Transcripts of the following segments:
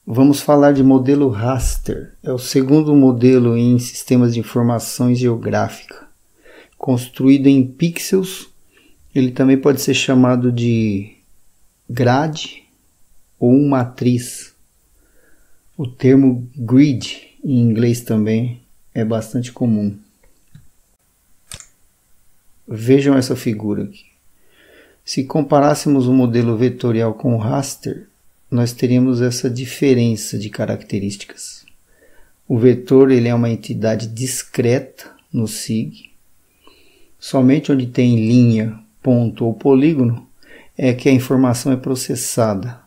Vamos falar de modelo raster. É o segundo modelo em sistemas de informação geográfica. Construído em pixels, ele também pode ser chamado de grade ou matriz. O termo grid, em inglês também, é bastante comum. Vejam essa figura aqui. Se comparássemos o modelo vetorial com o raster, nós teríamos essa diferença de características. O vetor ele é uma entidade discreta no SIG. Somente onde tem linha, ponto ou polígono é que a informação é processada.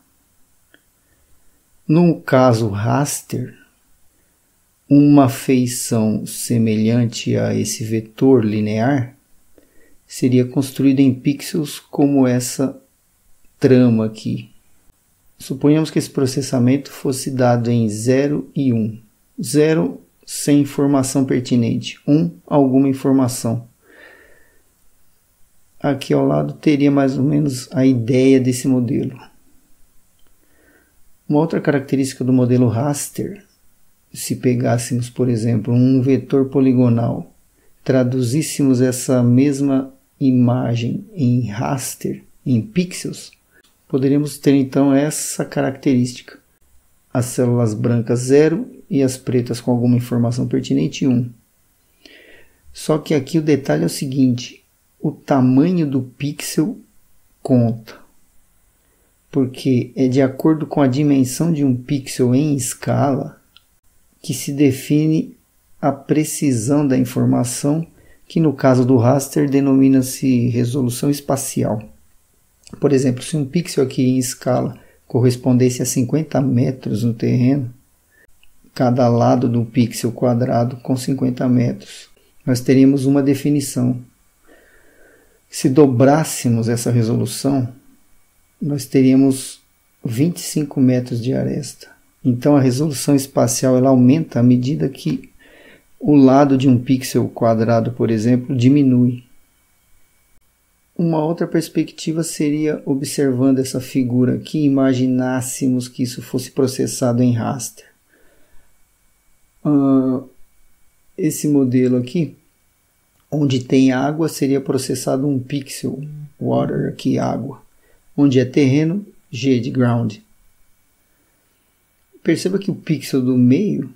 No caso raster, uma feição semelhante a esse vetor linear seria construída em pixels como essa trama aqui. Suponhamos que esse processamento fosse dado em 0 e 1. 0 sem informação pertinente, 1 alguma informação. Aqui ao lado teria mais ou menos a ideia desse modelo. Uma outra característica do modelo raster, se pegássemos, por exemplo, um vetor poligonal, traduzíssemos essa mesma imagem em raster, em pixels, poderíamos ter então essa característica. As células brancas 0 e as pretas com alguma informação pertinente 1. Só que aqui o detalhe é o seguinte, o tamanho do pixel conta. Porque é de acordo com a dimensão de um pixel em escala que se define a precisão da informação, que no caso do raster denomina-se resolução espacial. Por exemplo, se um pixel aqui em escala correspondesse a 50 metros no terreno, cada lado do pixel quadrado com 50 metros, nós teríamos uma definição. Se dobrássemos essa resolução, nós teríamos 25 metros de aresta. Então a resolução espacial ela aumenta à medida que o lado de um pixel quadrado, por exemplo, diminui. Uma outra perspectiva seria, observando essa figura aqui, imaginássemos que isso fosse processado em raster. Esse modelo aqui, onde tem água, seria processado um pixel, water aqui, água. Onde é terreno, G de ground. Perceba que o pixel do meio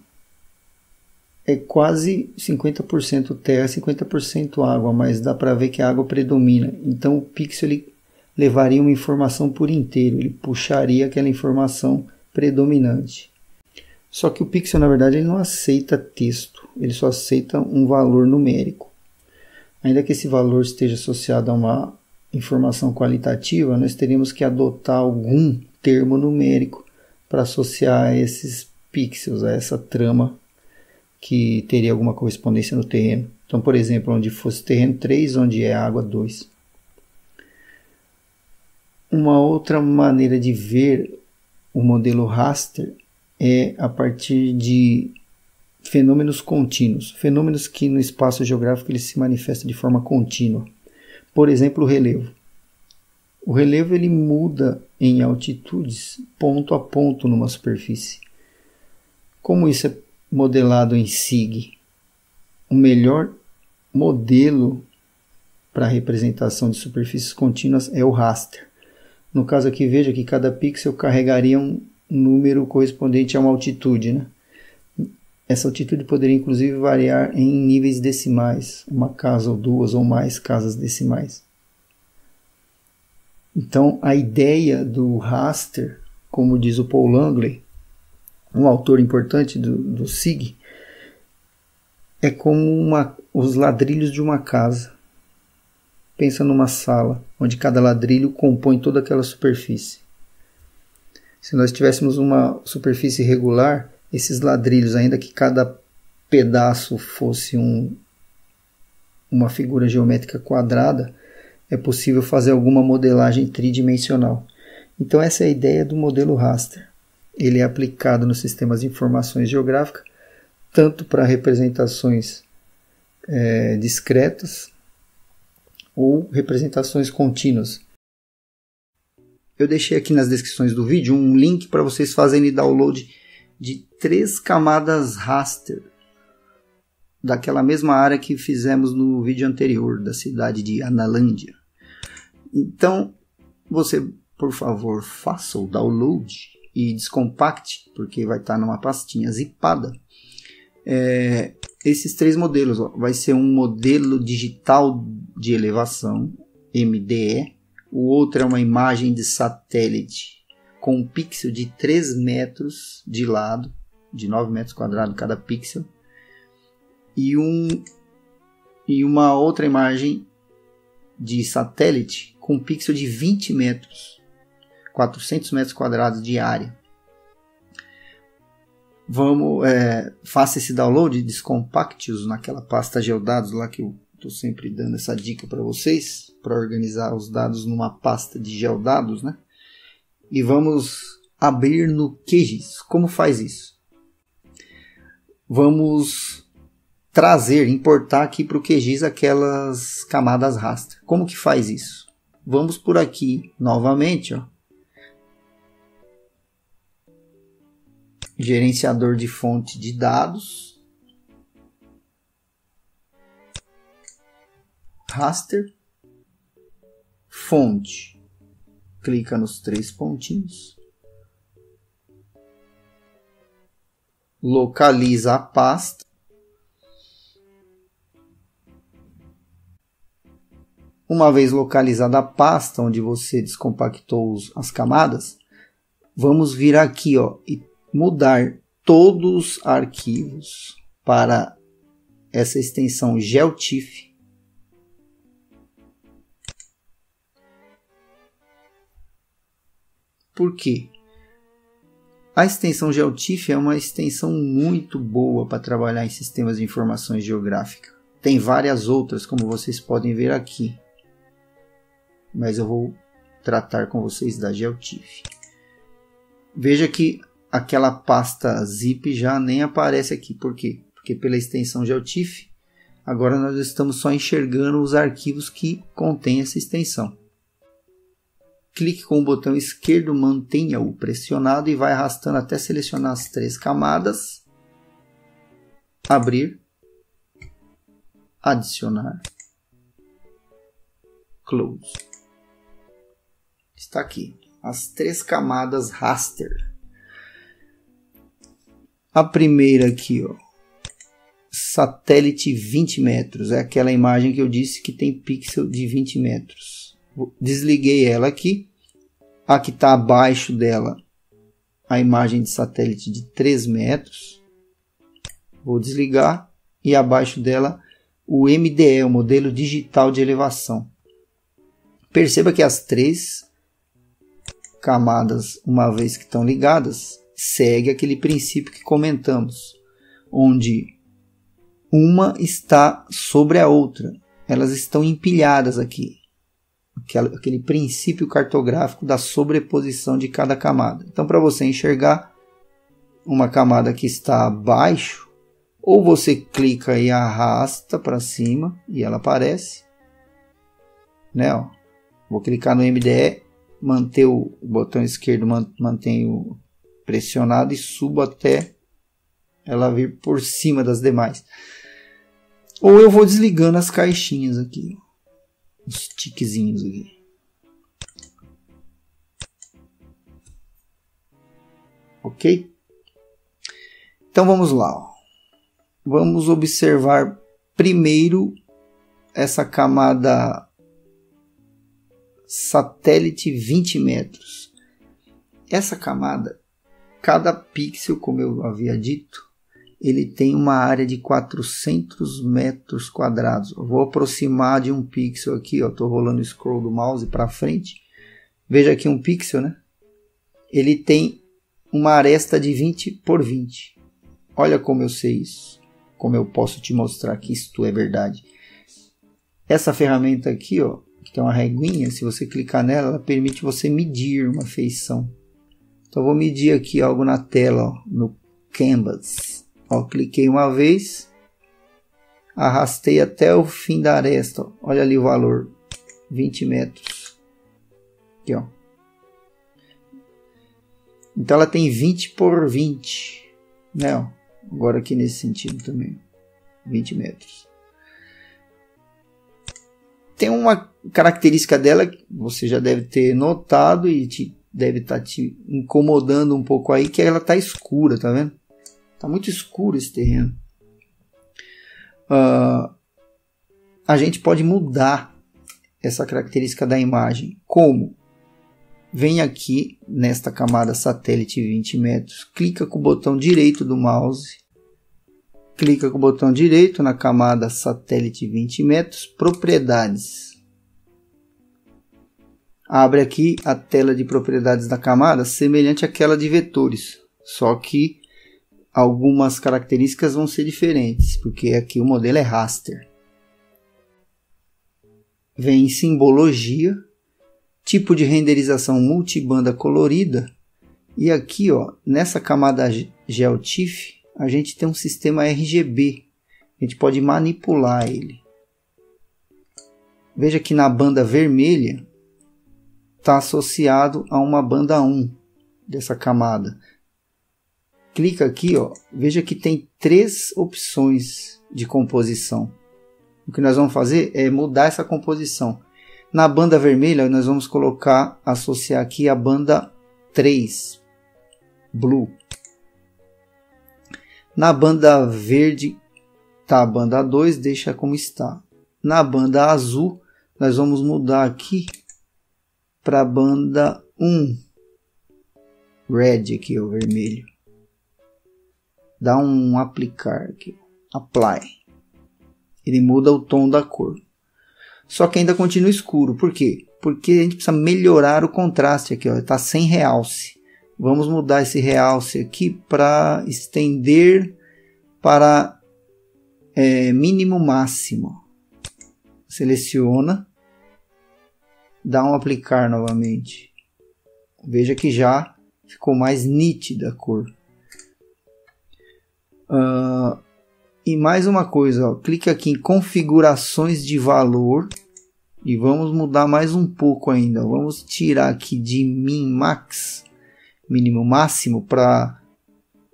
é quase 50% terra, 50% água, mas dá para ver que a água predomina. Então o pixel ele levaria uma informação por inteiro, ele puxaria aquela informação predominante. Só que o pixel, na verdade, ele não aceita texto, ele só aceita um valor numérico. Ainda que esse valor esteja associado a uma informação qualitativa, nós teríamos que adotar algum termo numérico para associar a esses pixels, a essa trama que teria alguma correspondência no terreno. Então, por exemplo, onde fosse terreno 3, onde é água 2. Uma outra maneira de ver o modelo raster é a partir de fenômenos contínuos, fenômenos que no espaço geográfico ele se manifesta de forma contínua. Por exemplo, o relevo. O relevo ele muda em altitudes ponto a ponto numa superfície. Como isso é modelado em SIG? O melhor modelo para representação de superfícies contínuas é o raster. No caso aqui, veja que cada pixel carregaria um número correspondente a uma altitude, né? Essa altitude poderia inclusive variar em níveis decimais, uma casa ou duas ou mais casas decimais. Então a ideia do raster, como diz o Paul Langley, um autor importante do SIG, é como os ladrilhos de uma casa. Pensa numa sala, onde cada ladrilho compõe toda aquela superfície. Se nós tivéssemos uma superfície regular, esses ladrilhos, ainda que cada pedaço fosse uma figura geométrica quadrada, é possível fazer alguma modelagem tridimensional. Então essa é a ideia do modelo raster. Ele é aplicado nos sistemas de informações geográficas, tanto para representações discretas ou representações contínuas, eu deixei aqui nas descrições do vídeo um link para vocês fazerem download de 3 camadas raster daquela mesma área que fizemos no vídeo anterior, da cidade de Analândia. Então, você, por favor, faça o download e descompacte, porque vai estar numa pastinha zipada. Esses 3 modelos, ó, vai ser um modelo digital de elevação, MDE, o outro é uma imagem de satélite com um pixel de 3 metros de lado, de 9 metros quadrados cada pixel, e uma outra imagem de satélite com um pixel de 20 metros, 400 metros quadrados de área. Faça esse download, descompacte-os naquela pasta Geodados lá que eu estou sempre dando essa dica para vocês, para organizar os dados numa pasta de Geodados, né? E vamos abrir no QGIS. Como faz isso? Vamos importar aqui para o QGIS aquelas camadas raster. Como que faz isso? Vamos por aqui novamente, ó. Gerenciador de fonte de dados, raster, fonte, clica nos 3 pontinhos, localiza a pasta, uma vez localizada a pasta onde você descompactou as camadas, vamos vir aqui, ó, e mudar todos os arquivos para essa extensão GeoTIFF. Por quê? A extensão GeoTIFF é uma extensão muito boa para trabalhar em sistemas de informações geográficas. Tem várias outras, como vocês podem ver aqui, mas eu vou tratar com vocês da GeoTIFF. Veja que aquela pasta zip já nem aparece aqui. Por quê? Porque pela extensão GeoTIFF, agora nós estamos só enxergando os arquivos que contêm essa extensão. Clique com o botão esquerdo, mantenha-o pressionado e vai arrastando até selecionar as 3 camadas. Abrir. Adicionar. Close. Está aqui. As 3 camadas raster. A primeira aqui, ó, satélite 20 metros, é aquela imagem que eu disse que tem pixel de 20 metros. Desliguei ela aqui. Aqui está abaixo dela a imagem de satélite de 3 metros. Vou desligar. E abaixo dela o MDE, o modelo digital de elevação. Perceba que as 3 camadas, uma vez que estão ligadas, segue aquele princípio que comentamos, onde uma está sobre a outra. Elas estão empilhadas aqui. Aquele princípio cartográfico da sobreposição de cada camada. Então, para você enxergar uma camada que está abaixo, ou você clica e arrasta para cima e ela aparece, né? Ó, vou clicar no MDE, manter o botão esquerdo, mantenho pressionado e subo até ela vir por cima das demais. Ou eu vou desligando as caixinhas aqui, os tiquezinhos aqui. Ok? Então vamos lá. Ó. Vamos observar primeiro essa camada satélite 20 metros. Essa camada, cada pixel, como eu havia dito, ele tem uma área de 400 metros quadrados. Eu vou aproximar de um pixel aqui, estou rolando o scroll do mouse para frente. Veja aqui um pixel, né? Ele tem uma aresta de 20 por 20. Olha como eu sei isso. Como eu posso te mostrar que isto é verdade. Essa ferramenta aqui, ó, que tem uma reguinha, se você clicar nela, ela permite você medir uma feição. Então eu vou medir aqui algo na tela, ó, no Canvas. Ó, cliquei uma vez, arrastei até o fim da aresta. Ó. Olha ali o valor, 20 metros. Aqui, ó. Então ela tem 20 por 20, né? Ó, agora aqui nesse sentido também, 20 metros. Tem uma característica dela que você já deve ter notado e deve estar te incomodando um pouco aí, que ela está escura, tá vendo? Está muito escuro esse terreno. A gente pode mudar essa característica da imagem. Como? Vem aqui nesta camada satélite 20 metros, clica com o botão direito do mouse, clica com o botão direito na camada satélite 20 metros, propriedades. Abre aqui a tela de propriedades da camada, semelhante àquela de vetores, só que algumas características vão ser diferentes, porque aqui o modelo é raster. Vem em simbologia, tipo de renderização multibanda colorida, e aqui ó, nessa camada GeoTIFF a gente tem um sistema RGB, a gente pode manipular ele. Veja que na banda vermelha está associado a uma banda 1 dessa camada. Clica aqui, ó, veja que tem 3 opções de composição. O que nós vamos fazer é mudar essa composição. Na banda vermelha nós vamos associar aqui a banda 3, Blue. Na banda verde está a banda 2, deixa como está. Na banda azul nós vamos mudar aqui para a banda 1, Red aqui, o vermelho. Dá um aplicar aqui, apply. Ele muda o tom da cor. Só que ainda continua escuro. Por quê? Porque a gente precisa melhorar o contraste aqui. Está sem realce. Vamos mudar esse realce aqui para estender para mínimo máximo. Seleciona. Dá um aplicar novamente. Veja que já ficou mais nítida a cor. E mais uma coisa, ó, clica aqui em configurações de valor e vamos mudar mais um pouco ainda. Vamos tirar aqui de min max, mínimo máximo, para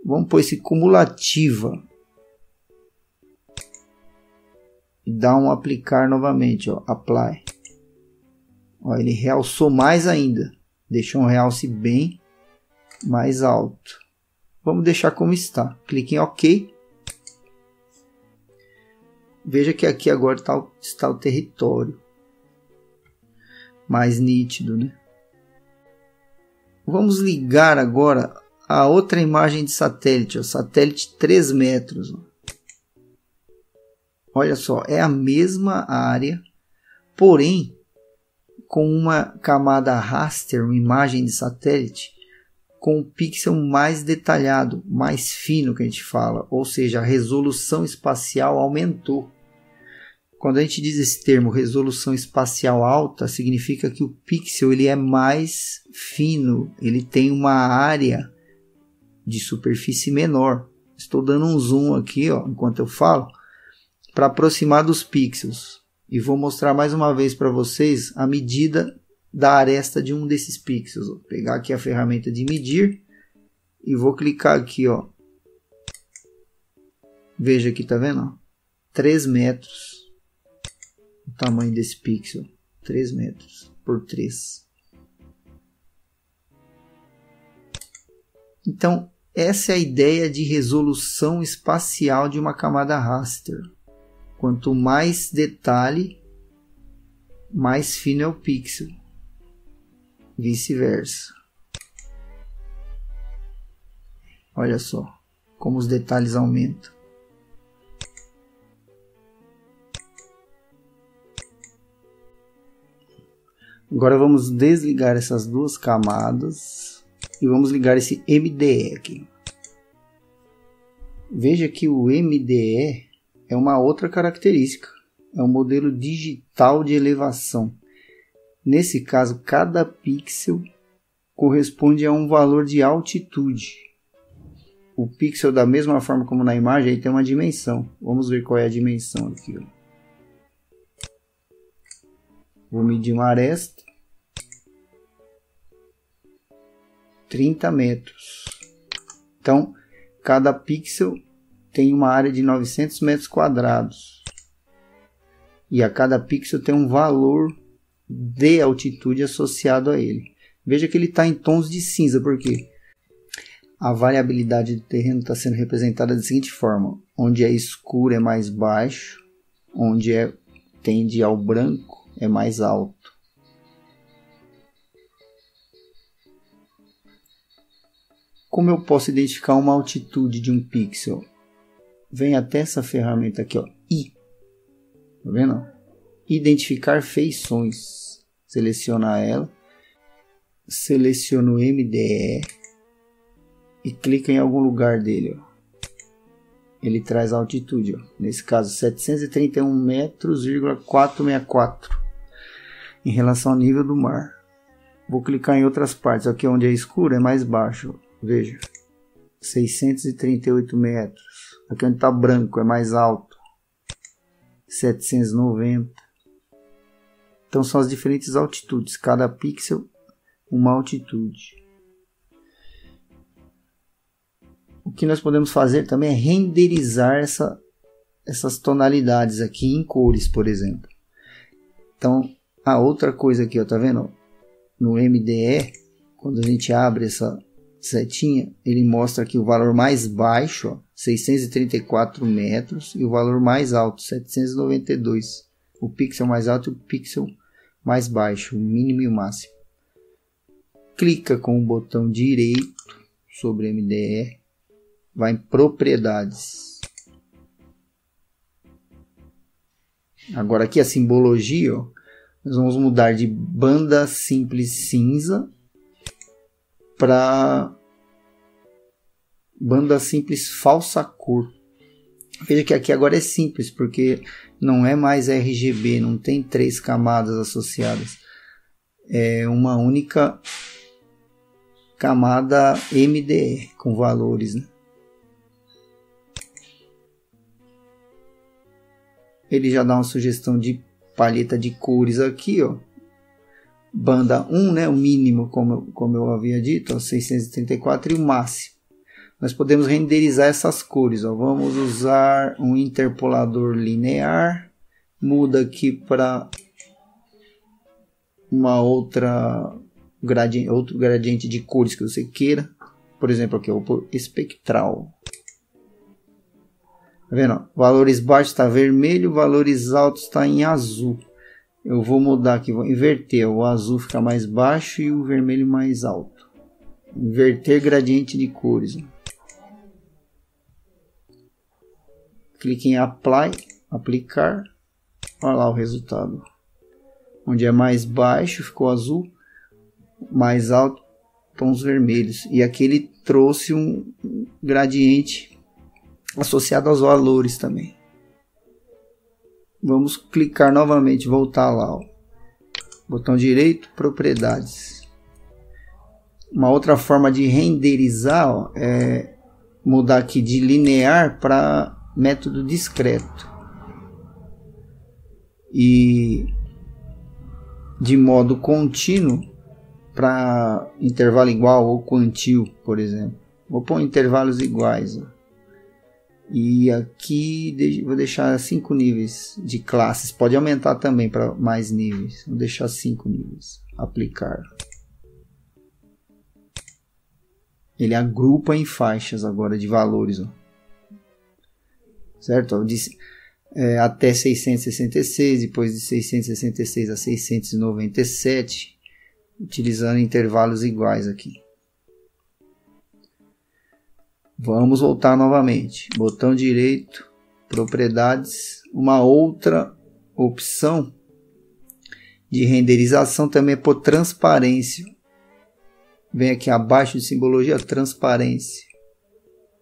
vamos pôr esse cumulativa e dar um aplicar novamente, ó, apply. Ó, ele realçou mais ainda, deixou um realce bem mais alto. Vamos deixar como está. Clique em OK. Veja que aqui agora está o território mais nítido, né? Vamos ligar agora a outra imagem de satélite, o satélite 3 metros. Olha só, é a mesma área, porém com uma camada raster, uma imagem de satélite, com o pixel mais detalhado, mais fino que a gente fala, ou seja, a resolução espacial aumentou. Quando a gente diz esse termo resolução espacial alta, significa que o pixel ele é mais fino, ele tem uma área de superfície menor. Estou dando um zoom aqui, ó, enquanto eu falo, para aproximar dos pixels. E vou mostrar mais uma vez para vocês a medida da aresta de um desses pixels. Vou pegar aqui a ferramenta de medir e vou clicar aqui, ó. Veja aqui, tá vendo? Ó? 3 metros o tamanho desse pixel. 3 metros por 3. Então, essa é a ideia de resolução espacial de uma camada raster. Quanto mais detalhe, mais fino é o pixel. Vice-versa. Olha só como os detalhes aumentam. Agora vamos desligar essas duas camadas e vamos ligar esse MDE aqui. Veja que o MDE é uma outra característica. É um modelo digital de elevação. Nesse caso, cada pixel corresponde a um valor de altitude. O pixel, da mesma forma como na imagem, ele tem uma dimensão. Vamos ver qual é a dimensão aqui. Ó. Vou medir uma aresta. 30 metros. Então, cada pixel tem uma área de 900 metros quadrados. E a cada pixel tem um valor de altitude associado a ele. Veja que ele está em tons de cinza, porque a variabilidade do terreno está sendo representada da seguinte forma: onde é escuro é mais baixo, onde tende ao branco é mais alto. Como eu posso identificar uma altitude de um pixel? Vem até essa ferramenta aqui, ó, I. Tá vendo? Identificar feições. Selecionar ela. Seleciono o MDE e clica em algum lugar dele, ó. Ele traz a altitude, ó. Nesse caso 731 metros,464 em relação ao nível do mar. Vou clicar em outras partes. Aqui onde é escuro é mais baixo, ó. Veja, 638 metros. Aqui onde está branco é mais alto, 790. Então são as diferentes altitudes. Cada pixel uma altitude. O que nós podemos fazer também é renderizar essas tonalidades aqui em cores, por exemplo. Então, a outra coisa aqui, ó, tá vendo? No MDE, quando a gente abre essa setinha, ele mostra aqui o valor mais baixo, ó, 634 metros, e o valor mais alto, 792. O pixel mais alto e o pixel mais baixo, o mínimo e o máximo. Clica com o botão direito sobre MDE, vai em propriedades. Agora aqui a simbologia, ó, nós vamos mudar de banda simples cinza para banda simples falsa cor. Veja que aqui agora é simples, porque não é mais RGB, não tem 3 camadas associadas. É uma única camada MDE com valores, né? Ele já dá uma sugestão de paleta de cores aqui, ó. Banda 1, né, o mínimo, como eu havia dito, ó, 634, e o máximo. Nós podemos renderizar essas cores, ó. Vamos usar um interpolador linear. Muda aqui para uma outro gradiente de cores que você queira. Por exemplo, aqui eu vou pôr espectral. Tá vendo? Ó? Valores baixos está vermelho, valores altos está em azul. Eu vou mudar aqui, vou inverter. O azul fica mais baixo e o vermelho mais alto. Inverter gradiente de cores. Clique em Apply, aplicar. Olha lá o resultado. Onde é mais baixo ficou azul, mais alto tons vermelhos. E aqui ele trouxe um gradiente associado aos valores também. Vamos clicar novamente, voltar lá, ó. Botão direito, propriedades. Uma outra forma de renderizar, ó, é mudar aqui de linear para método discreto. E de modo contínuo para intervalo igual ou quantil, por exemplo. Vou pôr intervalos iguais, ó. E aqui vou deixar 5 níveis de classes. Pode aumentar também para mais níveis. Vou deixar 5 níveis. Aplicar. Ele agrupa em faixas agora de valores. Ó. Certo? Ó, até 666, depois de 666 a 697. Utilizando intervalos iguais aqui. Vamos voltar novamente. Botão direito, propriedades. Uma outra opção de renderização também é por transparência. Vem aqui abaixo de simbologia, transparência.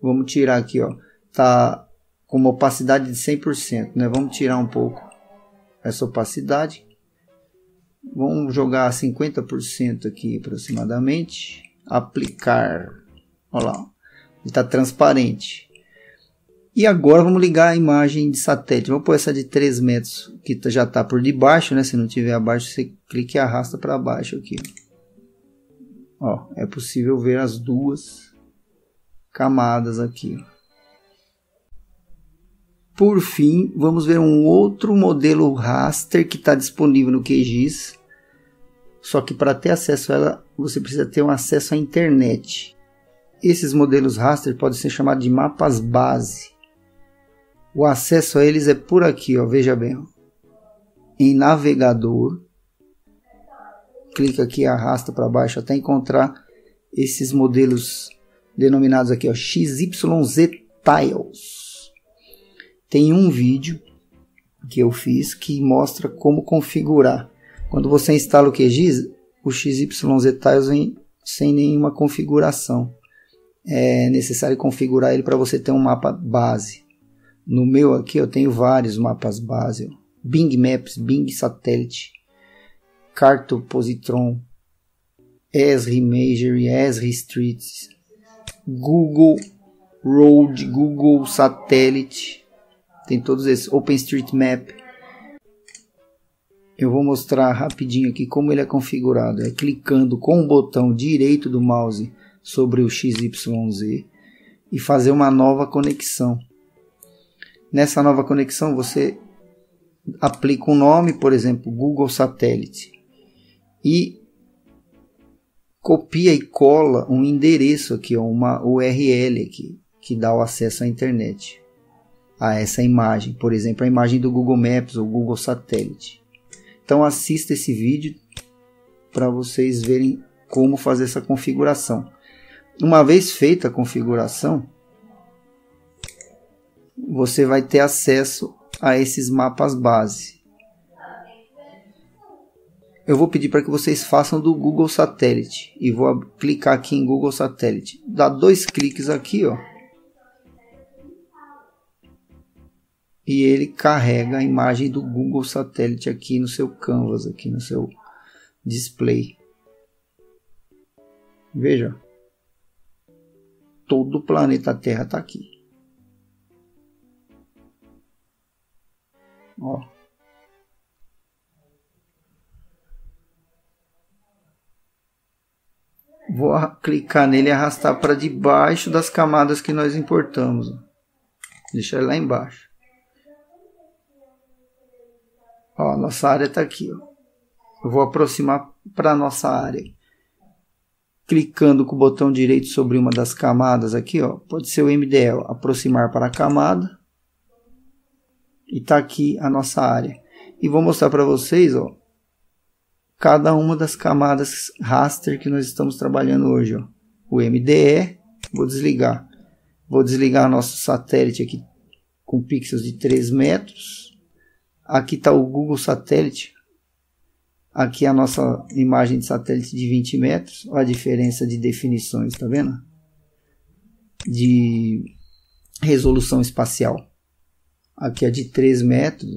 Vamos tirar aqui, ó. Tá com uma opacidade de 100%, né? Vamos tirar um pouco essa opacidade. Vamos jogar 50% aqui aproximadamente. Aplicar. Olha lá. Está transparente. E agora vamos ligar a imagem de satélite. Vamos pôr essa de 3 metros, que já está por debaixo, né? Se não tiver abaixo, você clica e arrasta para baixo aqui. Ó, é possível ver as duas camadas aqui. Por fim, vamos ver um outro modelo raster que está disponível no QGIS. Só que para ter acesso a ela, você precisa ter um acesso à internet. Esses modelos raster podem ser chamados de mapas base. O acesso a eles é por aqui, ó, veja bem. Ó. Em navegador, clica aqui e arrasta para baixo até encontrar esses modelos denominados aqui, ó, XYZ Tiles. Tem um vídeo que eu fiz que mostra como configurar. Quando você instala o QGIS, o XYZ Tiles vem sem nenhuma configuração. É necessário configurar ele para você ter um mapa base. No meu aqui eu tenho vários mapas base. Bing Maps, Bing Satellite, Cartopositron, Esri Imagery, Esri Streets, Google Road, Google Satellite. Tem todos esses, OpenStreetMap. Eu vou mostrar rapidinho aqui como ele é configurado. É clicando com o botão direito do mouse sobre o XYZ e fazer uma nova conexão. Nessa nova conexão você aplica um nome, por exemplo, Google Satellite, e copia e cola um endereço aqui, ó, uma URL aqui, que dá o acesso à internet, a essa imagem, por exemplo, a imagem do Google Maps ou Google Satellite. Então assista esse vídeo para vocês verem como fazer essa configuração. Uma vez feita a configuração, você vai ter acesso a esses mapas base. Eu vou pedir para que vocês façam do Google Satellite e vou clicar aqui em Google Satellite. Dá 2 cliques aqui, ó. E ele carrega a imagem do Google Satellite aqui no seu canvas, aqui no seu display. Veja. Todo o planeta Terra está aqui. Ó. Vou clicar nele e arrastar para debaixo das camadas que nós importamos. Deixa ele lá embaixo. Ó, nossa área está aqui. Ó. Eu vou aproximar para a nossa área. Clicando com o botão direito sobre uma das camadas aqui, ó, pode ser o MDL, aproximar para a camada. E está aqui a nossa área. E vou mostrar para vocês, ó, cada uma das camadas raster que nós estamos trabalhando hoje. Ó. O MDE, vou desligar. Vou desligar nosso satélite aqui com pixels de 3 metros. Aqui está o Google Satélite. Aqui a nossa imagem de satélite de 20 metros. Olha a diferença de definições, tá vendo? De resolução espacial. Aqui é de 3 metros.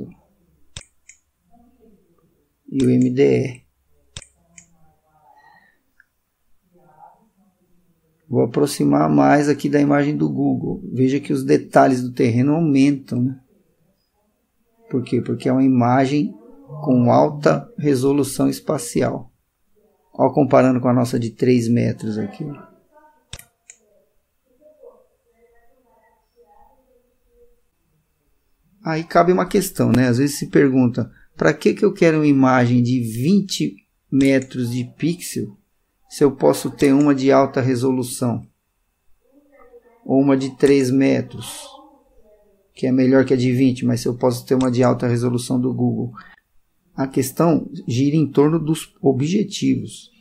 E o MDE. Vou aproximar mais aqui da imagem do Google. Veja que os detalhes do terreno aumentam, né? Por quê? Porque é uma imagem com alta resolução espacial. Ó, comparando com a nossa de 3 metros aqui. Aí cabe uma questão, né? Às vezes se pergunta, para que eu quero uma imagem de 20 metros de pixel se eu posso ter uma de alta resolução? Ou uma de 3 metros, que é melhor que a de 20, mas se eu posso ter uma de alta resolução do Google? A questão gira em torno dos objetivos.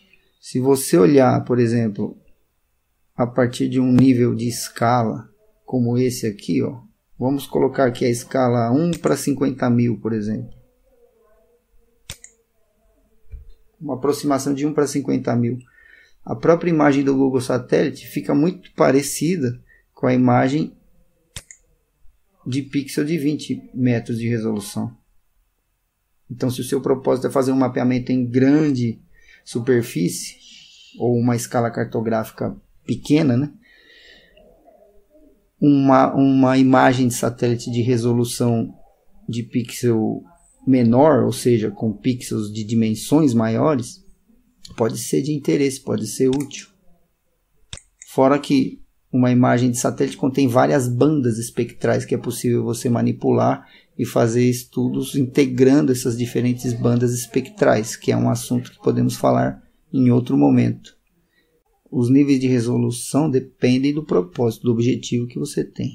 Se você olhar, por exemplo, a partir de um nível de escala, como esse aqui, ó, vamos colocar aqui a escala 1 para 50 mil, por exemplo. Uma aproximação de 1 para 50 mil. A própria imagem do Google Satellite fica muito parecida com a imagem de pixel de 20 metros de resolução. Então, se o seu propósito é fazer um mapeamento em grande superfície, ou uma escala cartográfica pequena, né? Uma imagem de satélite de resolução de pixel menor, ou seja, com pixels de dimensões maiores, pode ser de interesse, pode ser útil. Fora que uma imagem de satélite contém várias bandas espectrais que é possível você manipular e fazer estudos integrando essas diferentes bandas espectrais, que é um assunto que podemos falar em outro momento. Os níveis de resolução dependem do propósito, do objetivo que você tem.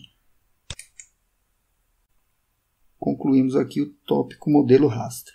Concluímos aqui o tópico modelo raster.